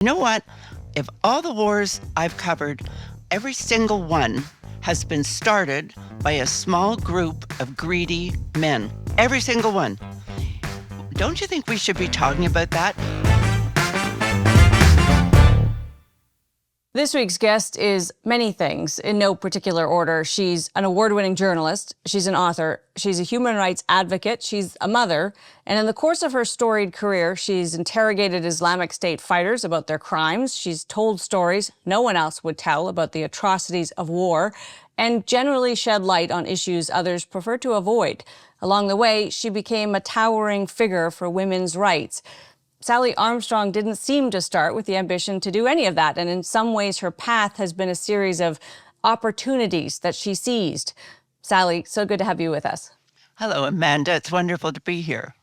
You know what? If all the wars I've covered, every single one has been started by a small group of greedy men. Every single one. Don't you think we should be talking about that? This week's guest is many things in no particular order. She's an award-winning journalist, she's an author, she's a human rights advocate, she's a mother, and in the course of her storied career, she's interrogated Islamic State fighters about their crimes, she's told stories no one else would tell about the atrocities of war, and generally shed light on issues others prefer to avoid. Along the way, she became a towering figure for women's rights. Sally Armstrong didn't seem to start with the ambition to do any of that, and in some ways her path has been a series of opportunities that she seized. Sally, so good to have you with us. Hello, Amanda. It's wonderful to be here.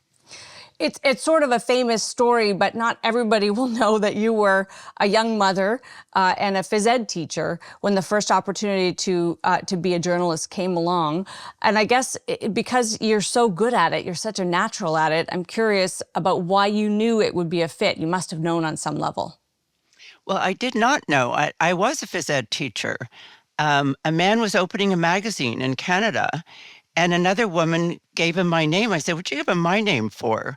It's sort of a famous story, but not everybody will know that you were a young mother and a phys ed teacher when the first opportunity to be a journalist came along. And I guess because you're so good at it, you're such a natural at it, I'm curious about why you knew it would be a fit. You must have known on some level. Well, I did not know. I was a phys ed teacher. A man was opening a magazine in Canada, and another woman gave him my name. I said, "What'd you give him my name for?"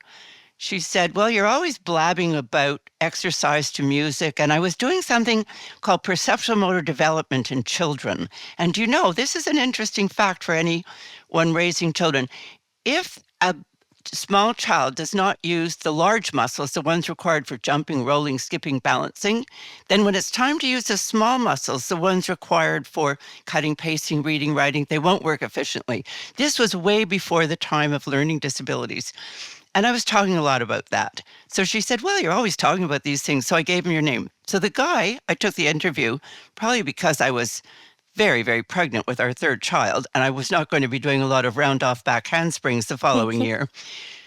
She said, "Well, you're always blabbing about exercise to music." And I was doing something called perceptual motor development in children. And you know, this is an interesting fact for anyone raising children. If a small child does not use the large muscles, the ones required for jumping, rolling, skipping, balancing, then when it's time to use the small muscles, the ones required for cutting, pasting, reading, writing, they won't work efficiently. This was way before the time of learning disabilities. And I was talking a lot about that. So she said, "Well, you're always talking about these things." So I gave him your name. So the guy, I took the interview, probably because I was very, very pregnant with our third child, and I was not going to be doing a lot of round off back handsprings the following year.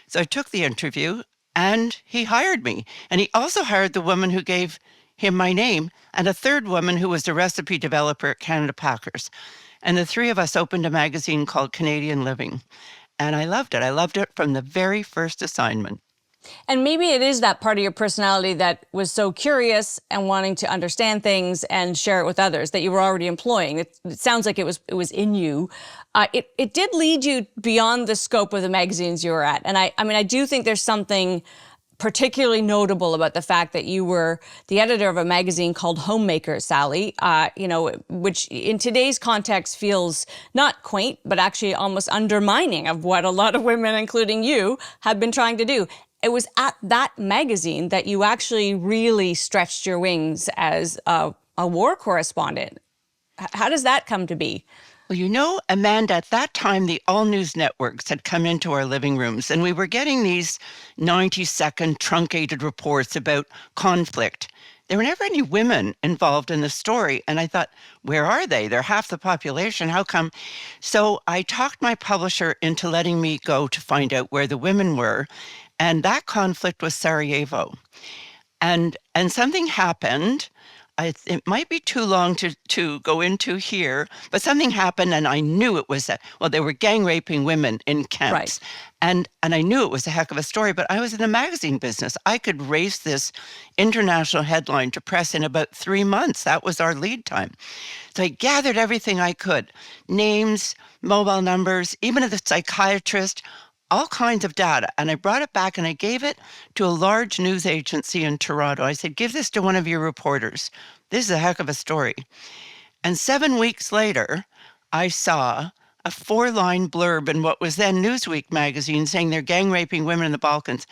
So I took the interview, and he hired me. And he also hired the woman who gave him my name, and a third woman who was the recipe developer at Canada Packers. And the three of us opened a magazine called Canadian Living. And I loved it. I loved it from the very first assignment. And maybe it is that part of your personality that was so curious and wanting to understand things and share it with others that you were already employing. It sounds like it was in you. It did lead you beyond the scope of the magazines you were at. And I mean, I do think there's something particularly notable about the fact that you were the editor of a magazine called Homemaker, Sally, which in today's context feels not quaint, but actually almost undermining of what a lot of women, including you, have been trying to do. It was at that magazine that you actually really stretched your wings as a war correspondent. How does that come to be? Well, you know, Amanda, at that time, the all news networks had come into our living rooms, and we were getting these 90-second truncated reports about conflict. There were never any women involved in the story. And I thought, where are they? They're half the population. How come? So I talked my publisher into letting me go to find out where the women were. And that conflict was Sarajevo. And something happened. It might be too long to go into here, but something happened, and I knew it was they were gang raping women in camps. Right. And I knew it was a heck of a story, but I was in the magazine business. I could race this international headline to press in about 3 months. That was our lead time. So I gathered everything I could, names, mobile numbers, even the psychiatrist, all kinds of data. And I brought it back and I gave it to a large news agency in Toronto. I said, "Give this to one of your reporters. This is a heck of a story." And 7 weeks later, I saw a 4-line blurb in what was then Newsweek magazine saying they're gang raping women in the Balkans.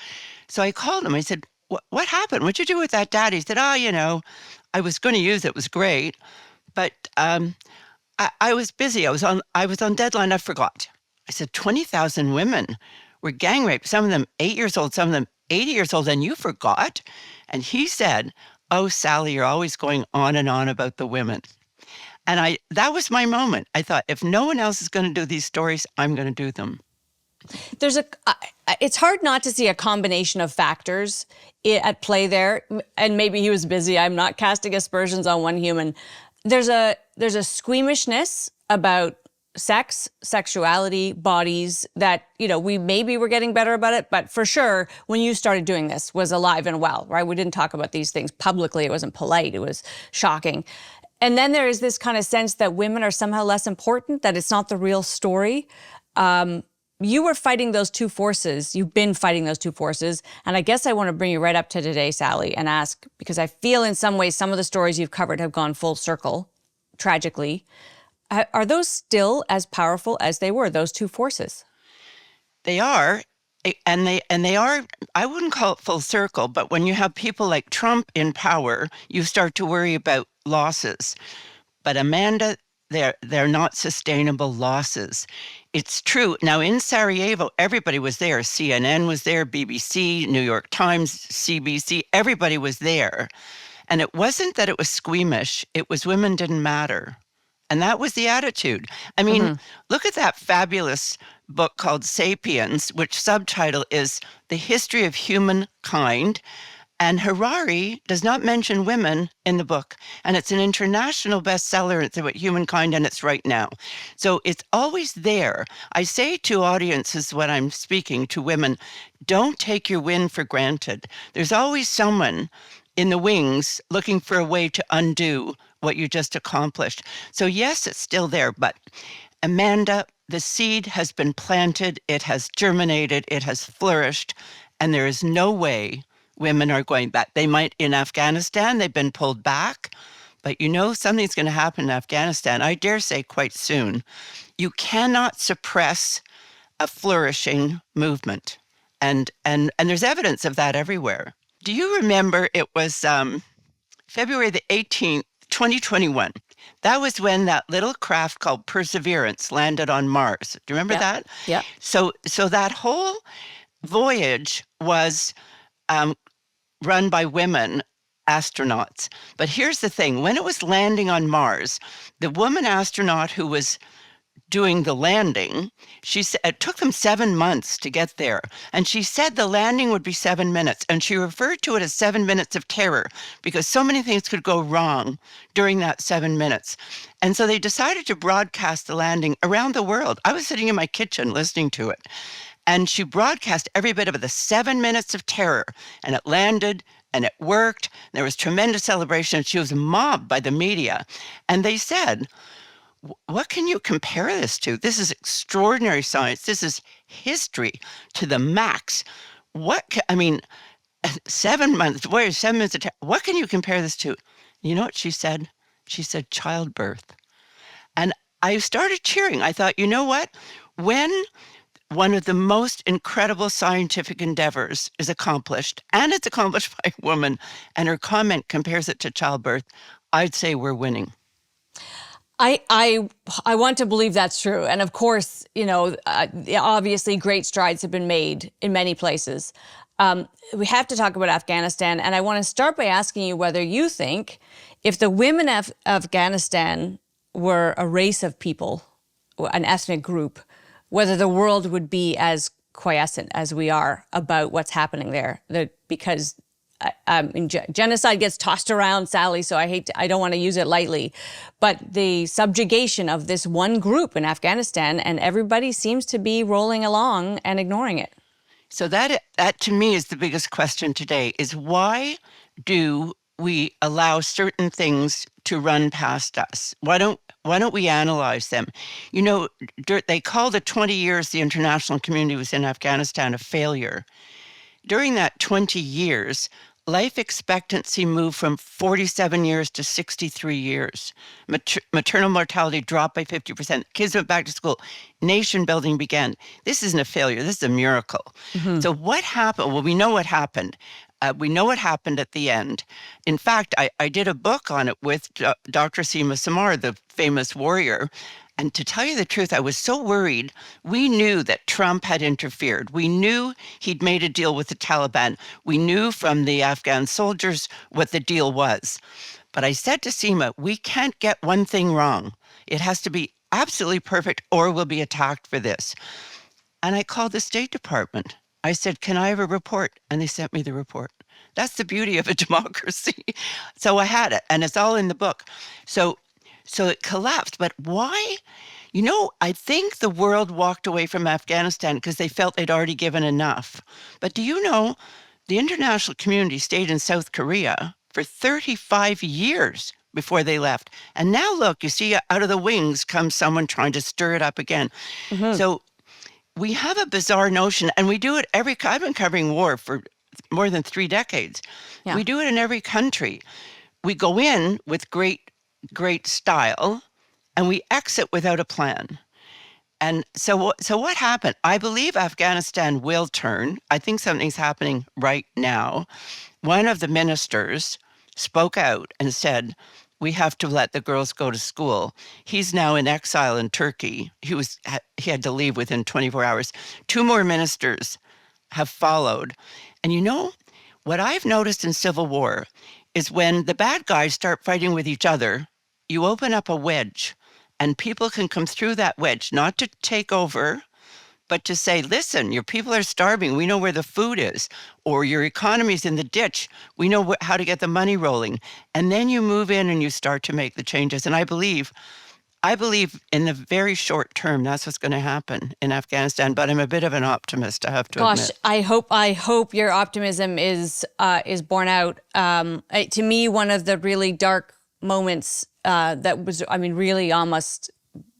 So I called him. I said, "What happened? What'd you do with that data?" He said, I was going to use it. It was great. But I was busy. I was on deadline. I forgot. I said, 20,000 women were gang raped, some of them 8 years old, some of them 80 years old, and you forgot? And he said, "Oh, Sally, you're always going on and on about the women." And that was my moment. I thought, if no one else is going to do these stories, I'm going to do them. It's hard not to see a combination of factors at play there. And maybe he was busy. I'm not casting aspersions on one human. There's a squeamishness about sex, sexuality, bodies that, we maybe were getting better about it, but for sure, when you started doing this was alive and well, right? We didn't talk about these things publicly. It wasn't polite. It was shocking. And then there is this kind of sense that women are somehow less important, that it's not the real story. You were fighting those two forces. You've been fighting those two forces. And I guess I want to bring you right up to today, Sally, and ask, because I feel in some ways some of the stories you've covered have gone full circle, tragically. Are those still as powerful as they were, those two forces? They are, and they are, I wouldn't call it full circle, but when you have people like Trump in power, you start to worry about losses. But Amanda, they're not sustainable losses. It's true. Now in Sarajevo, everybody was there. CNN was there, BBC, New York Times, CBC, everybody was there. And it wasn't that it was squeamish, it was women didn't matter. And that was the attitude. I mean, look at that fabulous book called Sapiens, which subtitle is The History of Humankind. And Harari does not mention women in the book. And it's an international bestseller. It's about humankind, and it's right now. So it's always there. I say to audiences when I'm speaking to women, don't take your win for granted. There's always someone in the wings looking for a way to undo what you just accomplished. So yes, it's still there. But Amanda, the seed has been planted. It has germinated. It has flourished. And there is no way women are going back. They might in Afghanistan, they've been pulled back, but something's going to happen in Afghanistan, I dare say quite soon. You cannot suppress a flourishing movement. And there's evidence of that everywhere. Do you remember it was February the 18th, 2021? That was when that little craft called Perseverance landed on Mars. Do you remember that? Yeah. So that whole voyage was run by women astronauts. But here's the thing. When it was landing on Mars, the woman astronaut who was doing the landing, she said it took them 7 months to get there. And she said the landing would be 7 minutes. And she referred to it as 7 minutes of terror because so many things could go wrong during that 7 minutes. And so they decided to broadcast the landing around the world. I was sitting in my kitchen listening to it. And she broadcast every bit of the 7 minutes of terror. And it landed and it worked. There was tremendous celebration. She was mobbed by the media. And they said, what can you compare this to? This is extraordinary science. This is history to the max. 7 months, 7 minutes of terror. What can you compare this to? You know what she said? She said childbirth. And I started cheering. I thought, you know what? When one of the most incredible scientific endeavors is accomplished, and it's accomplished by a woman, and her comment compares it to childbirth, I'd say we're winning. I want to believe that's true. And of course, obviously great strides have been made in many places. We have to talk about Afghanistan. And I want to start by asking you whether you think if the women of Afghanistan were a race of people, an ethnic group, whether the world would be as quiescent as we are about what's happening there. Because genocide gets tossed around, Sally, so I don't want to use it lightly. But the subjugation of this one group in Afghanistan, and everybody seems to be rolling along and ignoring it. So that to me is the biggest question today, is why do we allow certain things to run past us? Why don't we analyze them? They call the 20 years the international community was in Afghanistan a failure. During that 20 years, life expectancy moved from 47 years to 63 years. Maternal mortality dropped by 50%. Kids went back to school. Nation building began. This isn't a failure. This is a miracle. Mm-hmm. So what happened? Well, we know what happened. We know what happened at the end. In fact, I did a book on it with Dr. Seema Samar, the famous warrior. And to tell you the truth, I was so worried. We knew that Trump had interfered. We knew he'd made a deal with the Taliban. We knew from the Afghan soldiers what the deal was. But I said to Seema, we can't get one thing wrong. It has to be absolutely perfect or we'll be attacked for this. And I called the State Department. I said, can I have a report? And they sent me the report. That's the beauty of a democracy. So I had it, and it's all in the book. So it collapsed. But why I think the world walked away from Afghanistan because they felt they'd already given enough. But do you know the international community stayed in South Korea for 35 years before they left? And now look, you see out of the wings comes someone trying to stir it up again. Hmm. So we have a bizarre notion, and we do it I've been covering war for more than 3 decades. Yeah. We do it in every country. We go in with great style, and we exit without a plan. And so what happened? I believe Afghanistan will turn. I think something's happening right now. One of the ministers spoke out and said, "We have to let the girls go to school." He's now in exile in Turkey. He had to leave within 24 hours. Two more ministers have followed. And what I've noticed in civil war is when the bad guys start fighting with each other, you open up a wedge and people can come through that wedge, not to take over, but to say, listen, your people are starving. We know where the food is, or your economy's in the ditch. We know how to get the money rolling. And then you move in and you start to make the changes. And I believe in the very short term, that's what's going to happen in Afghanistan. But I'm a bit of an optimist, I have to Gosh, admit. I hope your optimism is borne out. To me, one of the really dark moments that was, I mean, really almost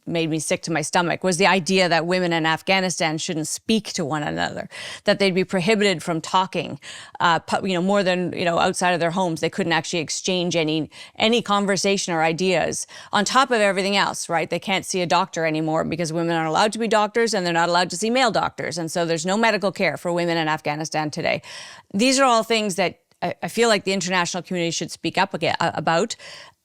made me sick to my stomach was the idea that women in Afghanistan shouldn't speak to one another, that they'd be prohibited from talking, more than, outside of their homes. They couldn't actually exchange any conversation or ideas on top of everything else, right? They can't see a doctor anymore because women aren't allowed to be doctors and they're not allowed to see male doctors. And so there's no medical care for women in Afghanistan today. These are all things that I feel like the international community should speak up about.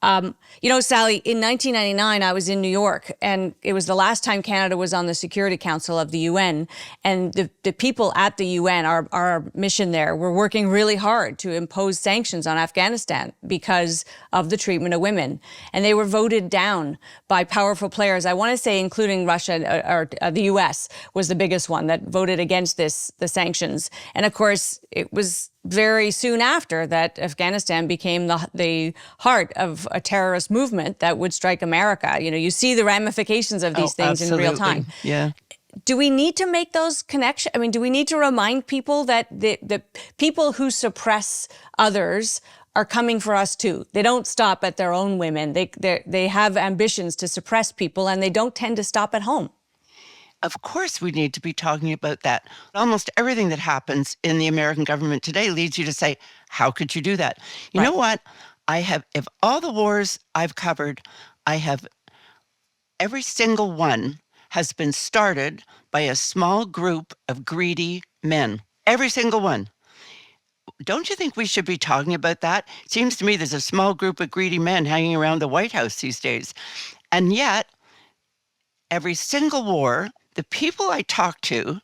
Sally, in 1999, I was in New York, and it was the last time Canada was on the Security Council of the UN. And the people at the UN, our mission there, were working really hard to impose sanctions on Afghanistan because of the treatment of women. And they were voted down by powerful players. I want to say, including Russia, or the US was the biggest one that voted against the sanctions. And of course, it was very soon after that Afghanistan became the heart of a terrorist movement that would strike America. You see the ramifications of these things in real time. Yeah. Do we need to make those connections? I mean, do we need to remind people that the people who suppress others are coming for us too? They don't stop at their own women. They have ambitions to suppress people, and they don't tend to stop at home. Of course, we need to be talking about that. Almost everything that happens in the American government today leads you to say, how could you do that? You know what? If all the wars I've covered, every single one has been started by a small group of greedy men. Every single one. Don't you think we should be talking about that? It seems to me there's a small group of greedy men hanging around the White House these days. And yet, every single war, the people I talked to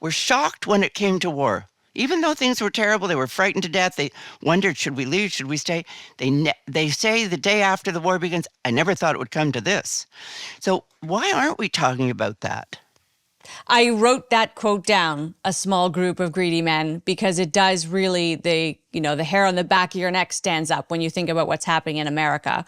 were shocked when it came to war. Even though things were terrible, they were frightened to death. They wondered, should we leave? Should we stay? They say the day after the war begins, I never thought it would come to this. So why aren't we talking about that? I wrote that quote down, a small group of greedy men, because it does really, the hair on the back of your neck stands up when you think about what's happening in America.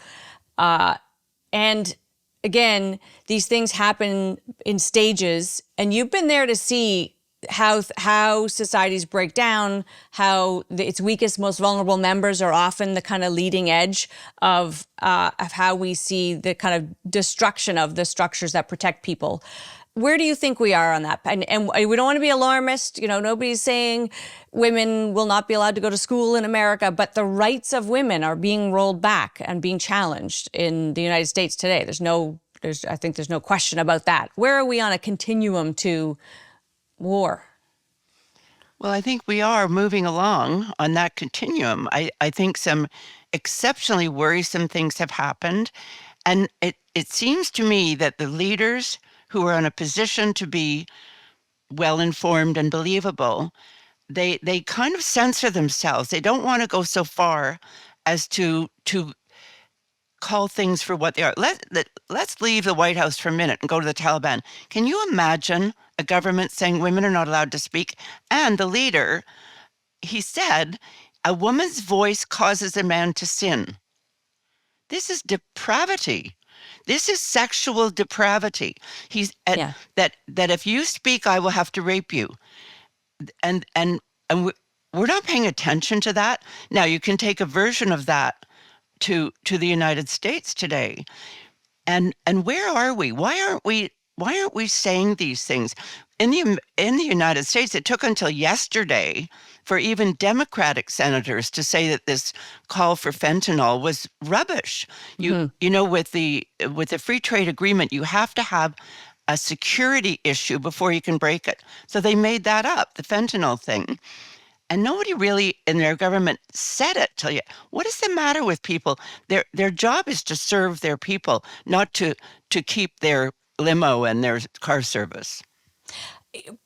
And again, these things happen in stages, and you've been there to see how societies break down, how its weakest, most vulnerable members are often the kind of leading edge of how we see the kind of destruction of the structures that protect people. Where do you think we are on that? And we don't want to be alarmist. Nobody's saying women will not be allowed to go to school in America, but the rights of women are being rolled back and being challenged in the United States today. I think there's no question about that. Where are we on a continuum to war? Well, I think we are moving along on that continuum. I think some exceptionally worrisome things have happened. And it seems to me that the leaders who are in a position to be well-informed and believable, they kind of censor themselves. They don't want to go so far as to call things for what they are. Let's leave the White House for a minute and go to the Taliban. Can you imagine a government saying women are not allowed to speak? And the leader, he said, a woman's voice causes a man to sin. This is depravity. This is sexual depravity. He's at, Yeah. that if you speak, I will have to rape you. And we're not paying attention to that. Now you can take a version of that to the United States today. And where are we? Why aren't we saying these things? In the United States, it took until yesterday for even Democratic senators to say that this call for fentanyl was rubbish. With the free trade agreement, you have to have a security issue before you can break it. So they made that up, the fentanyl thing. And nobody really in their government said it to you. What is the matter with people? Their job is to serve their people, not to keep their limo and their car service.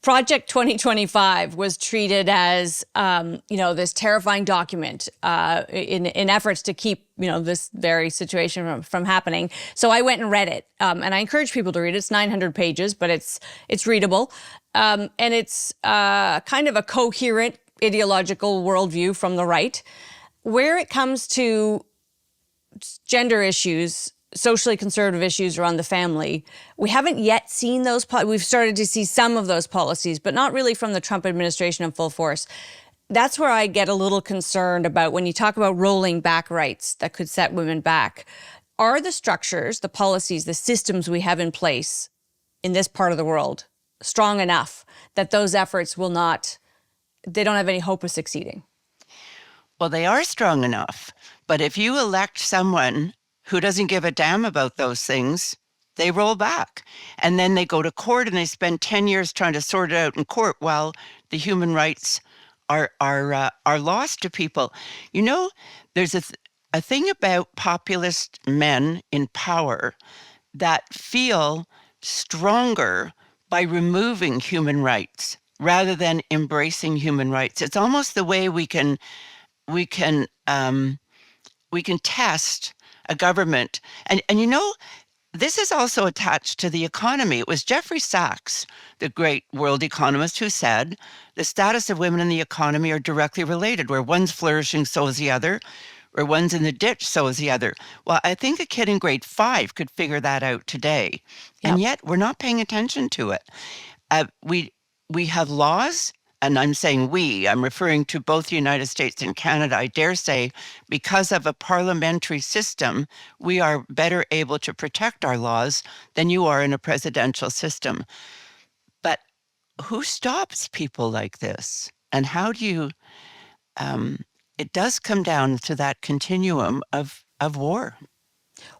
Project 2025 was treated as, this terrifying document in efforts to keep, this very situation from happening. So I went and read it, and I encourage people to read it. It's 900 pages, but it's readable, and it's kind of a coherent ideological worldview from the right. Where it comes to gender issues, socially conservative issues around the family, we haven't yet seen those. We've started to see some of those policies, but not really from the Trump administration in full force. That's where I get a little concerned about when you talk about rolling back rights that could set women back. Are the structures, the policies, the systems we have in place in this part of the world strong enough that those efforts they don't have any hope of succeeding? Well, they are strong enough. But if you elect someone who doesn't give a damn about those things, they roll back. And then they go to court and they spend 10 years trying to sort it out in court while the human rights are lost to people. There's a thing about populist men in power that feel stronger by removing human rights rather than embracing human rights. It's almost the way we can test a government. And this is also attached to the economy. It was Jeffrey Sachs, the great world economist, who said the status of women in the economy are directly related. Where one's flourishing, so is the other. Where one's in the ditch, so is the other. Well, I think a kid in grade 5 could figure that out today. Yep. And yet we're not paying attention to it. We have laws, and I'm saying I'm referring to both the United States and Canada. I dare say, because of a parliamentary system, we are better able to protect our laws than you are in a presidential system. But who stops people like this? And how do you, it does come down to that continuum of war.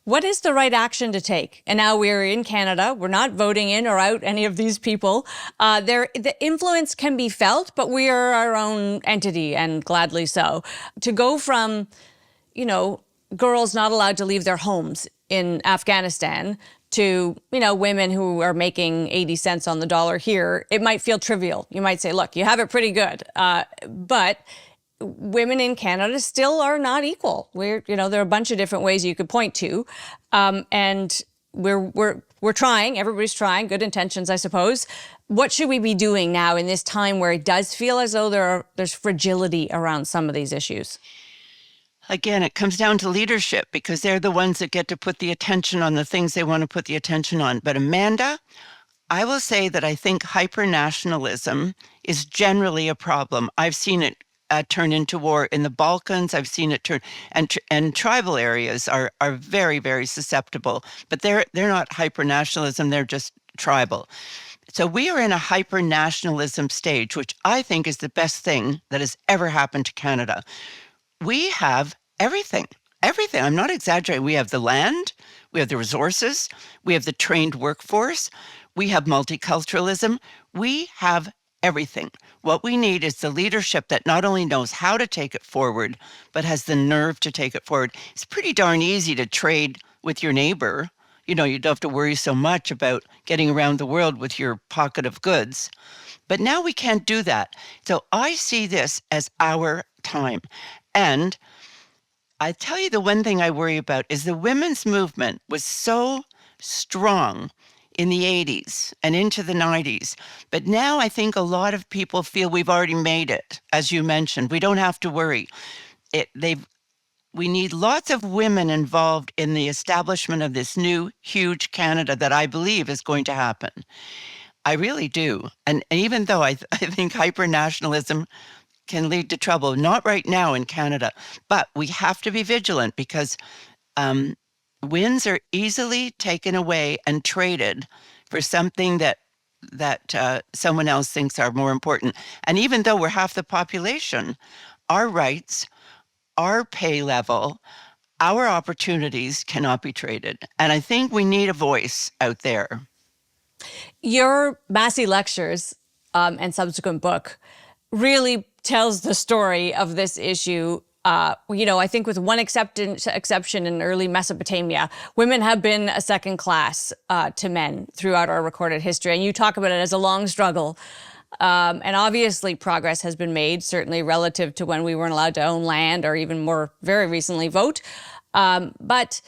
What is the right action to take? And now we're in Canada. We're not voting in or out any of these people. The influence can be felt, but we are our own entity, and gladly so. To go from, girls not allowed to leave their homes in Afghanistan to, women who are making 80 cents on the dollar here, it might feel trivial. You might say, look, you have it pretty good. But women in Canada still are not equal. There are a bunch of different ways you could point to, and we're trying. Everybody's trying. Good intentions, I suppose. What should we be doing now in this time where it does feel as though there's fragility around some of these issues? Again, it comes down to leadership, because they're the ones that get to put the attention on the things they want to put the attention on. But Amanda, I will say that I think hyper-nationalism is generally a problem. I've seen it turn into war in the Balkans. I've seen it turn, and tribal areas are very, very susceptible. But they're not hyper-nationalism, they're just tribal. So we are in a hyper-nationalism stage, which I think is the best thing that has ever happened to Canada. We have everything. Everything. I'm not exaggerating. We have the land, we have the resources, we have the trained workforce, we have multiculturalism, we have everything. What we need is the leadership that not only knows how to take it forward, but has the nerve to take it forward. It's pretty darn easy to trade with your neighbor. You don't have to worry so much about getting around the world with your pocket of goods. But now we can't do that. So I see this as our time. And I tell you, the one thing I worry about is the women's movement was so strong in the 80s and into the 90s. But now I think a lot of people feel we've already made it. As you mentioned, we don't have to worry. we need lots of women involved in the establishment of this new, huge Canada that I believe is going to happen. I really do. And even though I think hyper-nationalism can lead to trouble, not right now in Canada, but we have to be vigilant because wins are easily taken away and traded for something that someone else thinks are more important. And even though we're half the population, our rights, our pay level, our opportunities cannot be traded. And I think we need a voice out there. Your Massey lectures and subsequent book really tells the story of this issue. I think with one exception in early Mesopotamia, women have been a second class to men throughout our recorded history. And you talk about it as a long struggle. And obviously progress has been made, certainly relative to when we weren't allowed to own land or even more very recently vote. But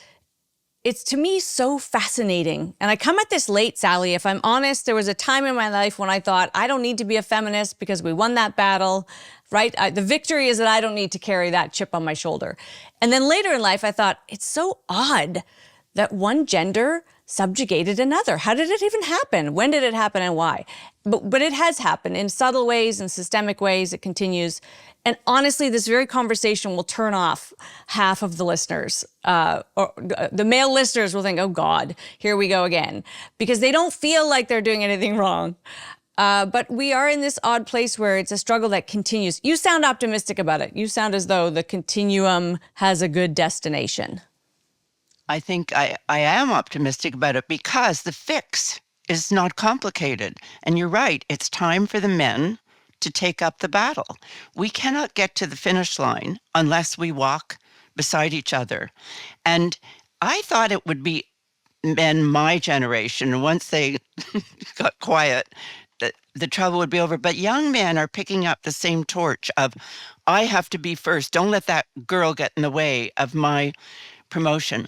it's to me so fascinating. And I come at this late, Sally. If I'm honest, there was a time in my life when I thought, I don't need to be a feminist because we won that battle, right? The victory is that I don't need to carry that chip on my shoulder. And then later in life, I thought, it's so odd that one gender subjugated another. How did it even happen? When did it happen and why? But it has happened in subtle ways and systemic ways. It continues. And honestly, this very conversation will turn off half of the listeners. Or the male listeners will think, oh God, here we go again. Because they don't feel like they're doing anything wrong. But we are in this odd place where it's a struggle that continues. You sound optimistic about it. You sound as though the continuum has a good destination. I think I am optimistic about it because the fix is not complicated. And you're right, it's time for the men to take up the battle. We cannot get to the finish line unless we walk beside each other. And I thought it would be men my generation, once they got quiet, that the trouble would be over. But young men are picking up the same torch of, I have to be first. Don't let that girl get in the way of my promotion.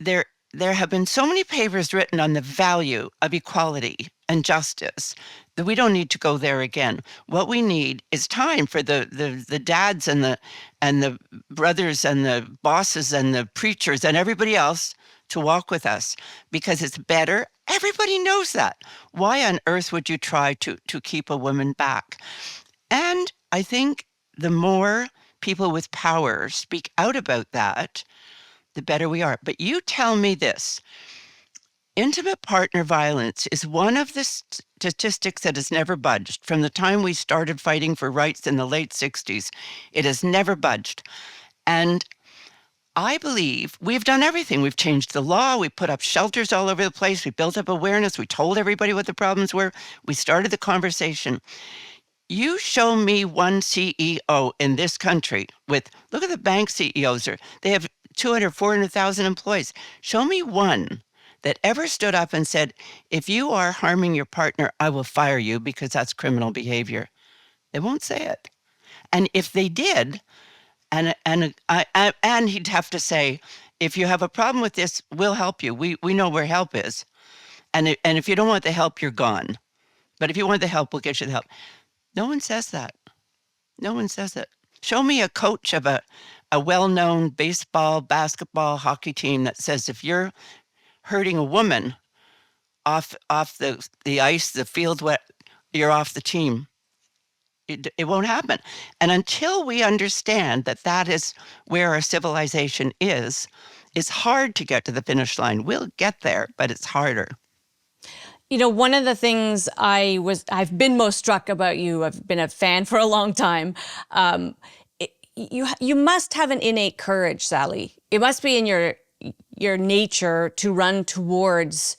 There have been so many papers written on the value of equality and justice that we don't need to go there again. What we need is time for the dads and the brothers and the bosses and the preachers and everybody else to walk with us because it's better. Everybody knows that. Why on earth would you try to keep a woman back? And I think the more people with power speak out about that, the better we are. But you tell me this. Intimate partner violence is one of the statistics that has never budged. From the time we started fighting for rights in the late 60s, it has never budged. And I believe we've done everything. We've changed the law. We put up shelters all over the place. We built up awareness. We told everybody what the problems were. We started the conversation. You show me one CEO in this country look at the bank CEOs. They have 200, 400,000 employees. Show me one that ever stood up and said, if you are harming your partner, I will fire you because that's criminal behavior. They won't say it. And if they did, and he'd have to say, if you have a problem with this, we'll help you. We know where help is. And if you don't want the help, you're gone. But if you want the help, we'll get you the help. No one says that. No one says it. Show me a coach of a well-known baseball, basketball, hockey team that says if you're hurting a woman off the ice, the field, you're off the team. It won't happen. And until we understand that is where our civilization is, it's hard to get to the finish line. We'll get there, but it's harder. You know, one of the things I've been most struck about you, I've been a fan for a long time. You must have an innate courage, Sally. It must be in your nature to run towards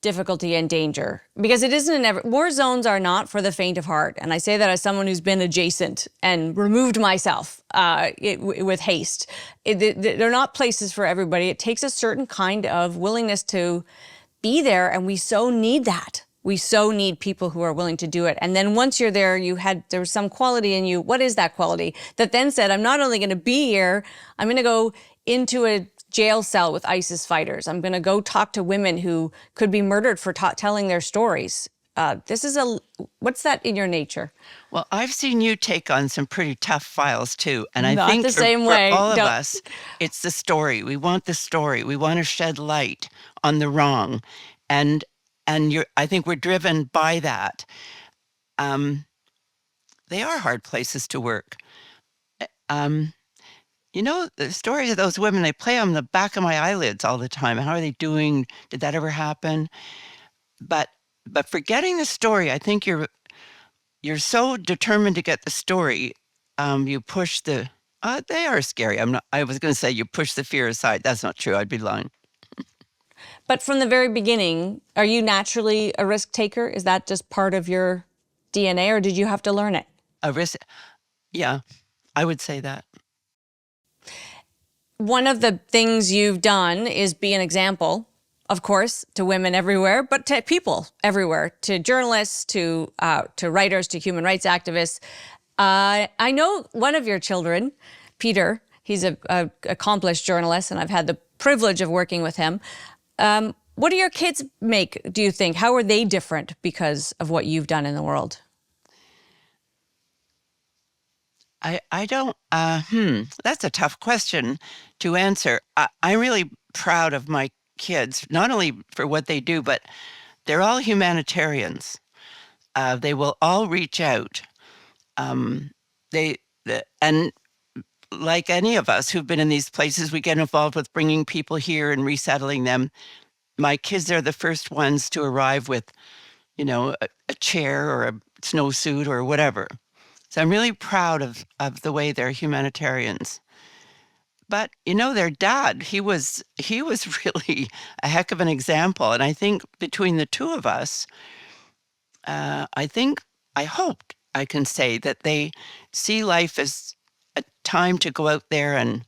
difficulty and danger, because it isn't war zones are not for the faint of heart. And I say that as someone who's been adjacent and removed myself with haste. They're not places for everybody. It takes a certain kind of willingness to be there, and we so need that. We so need people who are willing to do it. And then once you're there, there was some quality in you. What is that quality that then said, I'm not only going to be here, I'm going to go into a jail cell with ISIS fighters. I'm going to go talk to women who could be murdered for telling their stories. What's that in your nature? Well, I've seen you take on some pretty tough files too. And I Not think the same for way. all of Don't. us, it's the story. We want the story. We want to shed light on the wrong. And I think we're driven by that. Um, they are hard places to work. Um, the stories of those women, they play on the back of my eyelids all the time. How are they doing? Did that ever happen? But forgetting the story, I think you're so determined to get the story. You push the. They are scary. I was going to say you push the fear aside. That's not true. I'd be lying. But from the very beginning, are you naturally a risk taker? Is that just part of your DNA, or did you have to learn it? A risk. Yeah, I would say that. One of the things you've done is be an example, of course, to women everywhere, but to people everywhere, to journalists, to writers, to human rights activists. I know one of your children, Peter. He's a accomplished journalist, and I've had the privilege of working with him. What do your kids make, do you think? How are they different because of what you've done in the world? I don't. That's a tough question to answer. I'm really proud of my kids, not only for what they do, but they're all humanitarians. They will all reach out. And like any of us who've been in these places, we get involved with bringing people here and resettling them. My kids are the first ones to arrive with, a chair or a snowsuit or whatever. So I'm really proud of the way they're humanitarians. But their dad, he was really a heck of an example. And I think between the two of us, I hope I can say that they see life as a time to go out there and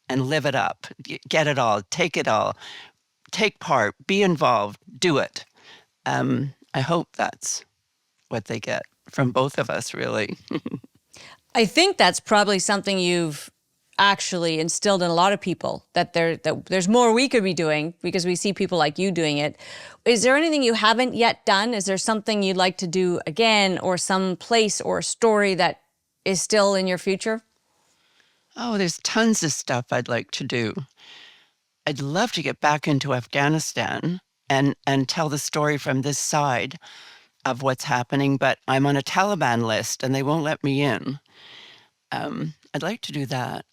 live it up, get it all, take part, be involved, do it. I hope that's what they get from both of us, really. I think that's probably something you've actually instilled in a lot of people, that there's more we could be doing because we see people like you doing it. Is there anything you haven't yet done? Is there something you'd like to do again, or some place or story that is still in your future? Oh, there's tons of stuff I'd like to do. I'd love to get back into Afghanistan and tell the story from this side of what's happening, but I'm on a Taliban list and they won't let me in. I'd like to do that.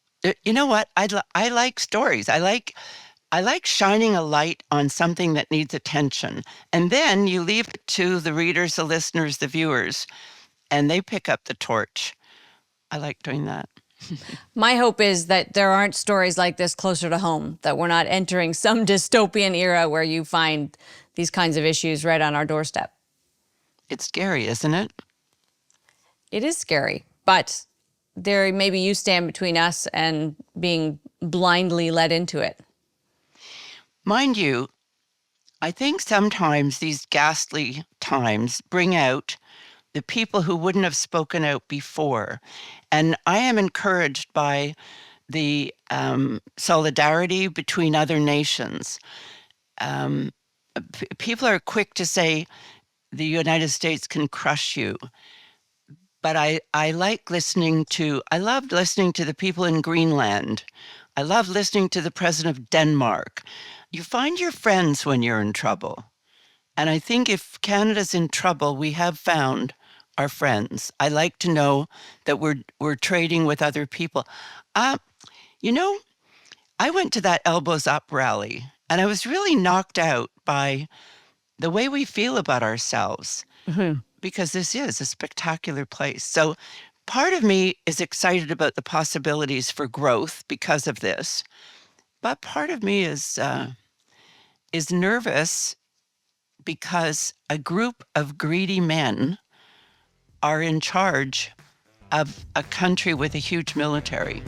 You know what? I like stories. I like shining a light on something that needs attention. And then you leave it to the readers, the listeners, the viewers, and they pick up the torch. I like doing that. My hope is that there aren't stories like this closer to home, that we're not entering some dystopian era where you find these kinds of issues right on our doorstep. It's scary, isn't it? It is scary, but there maybe you stand between us and being blindly led into it. Mind you, I think sometimes these ghastly times bring out the people who wouldn't have spoken out before. And I am encouraged by the solidarity between other nations. People are quick to say the United States can crush you. But I loved listening to the people in Greenland. I love listening to the president of Denmark. You find your friends when you're in trouble. And I think if Canada's in trouble, we have found our friends. I like to know that we're trading with other people. You know, I went to that Elbows Up rally, and I was really knocked out by the way we feel about ourselves, because this is a spectacular place. So part of me is excited about the possibilities for growth because of this, but part of me is nervous because a group of greedy men are in charge of a country with a huge military.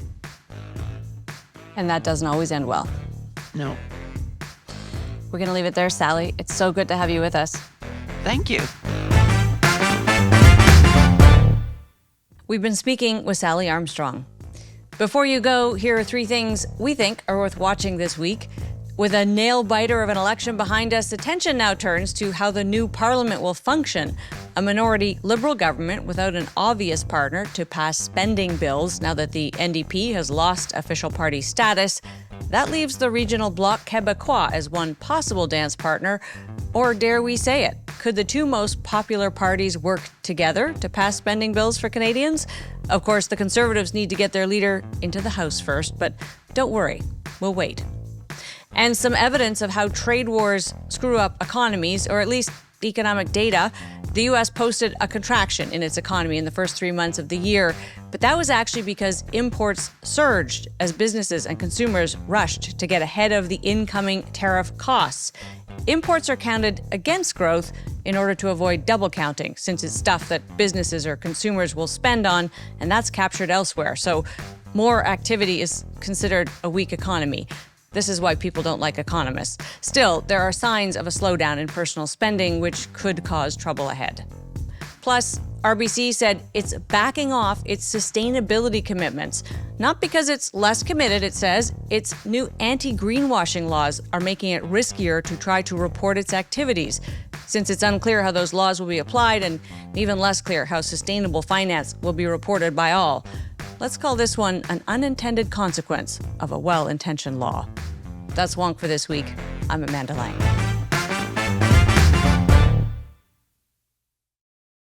And that doesn't always end well. No. We're going to leave it there, Sally. It's so good to have you with us. Thank you. We've been speaking with Sally Armstrong. Before you go, here are 3 things we think are worth watching this week. With a nail-biter of an election behind us, attention now turns to how the new parliament will function. A minority Liberal government without an obvious partner to pass spending bills now that the NDP has lost official party status. That leaves the regional Bloc Québécois as one possible dance partner. Or dare we say it? Could the two most popular parties work together to pass spending bills for Canadians? Of course, the Conservatives need to get their leader into the House first, but don't worry, we'll wait. And some evidence of how trade wars screw up economies, or at least economic data. The U.S. posted a contraction in its economy in the first 3 months of the year, but that was actually because imports surged as businesses and consumers rushed to get ahead of the incoming tariff costs. Imports are counted against growth in order to avoid double counting, since it's stuff that businesses or consumers will spend on, and that's captured elsewhere. So more activity is considered a weak economy. This is why people don't like economists. Still, there are signs of a slowdown in personal spending, which could cause trouble ahead. Plus, RBC said it's backing off its sustainability commitments. Not because it's less committed, it says. Its new anti-greenwashing laws are making it riskier to try to report its activities, since it's unclear how those laws will be applied and even less clear how sustainable finance will be reported by all. Let's call this one an unintended consequence of a well-intentioned law. That's WONK for this week. I'm Amanda Lang.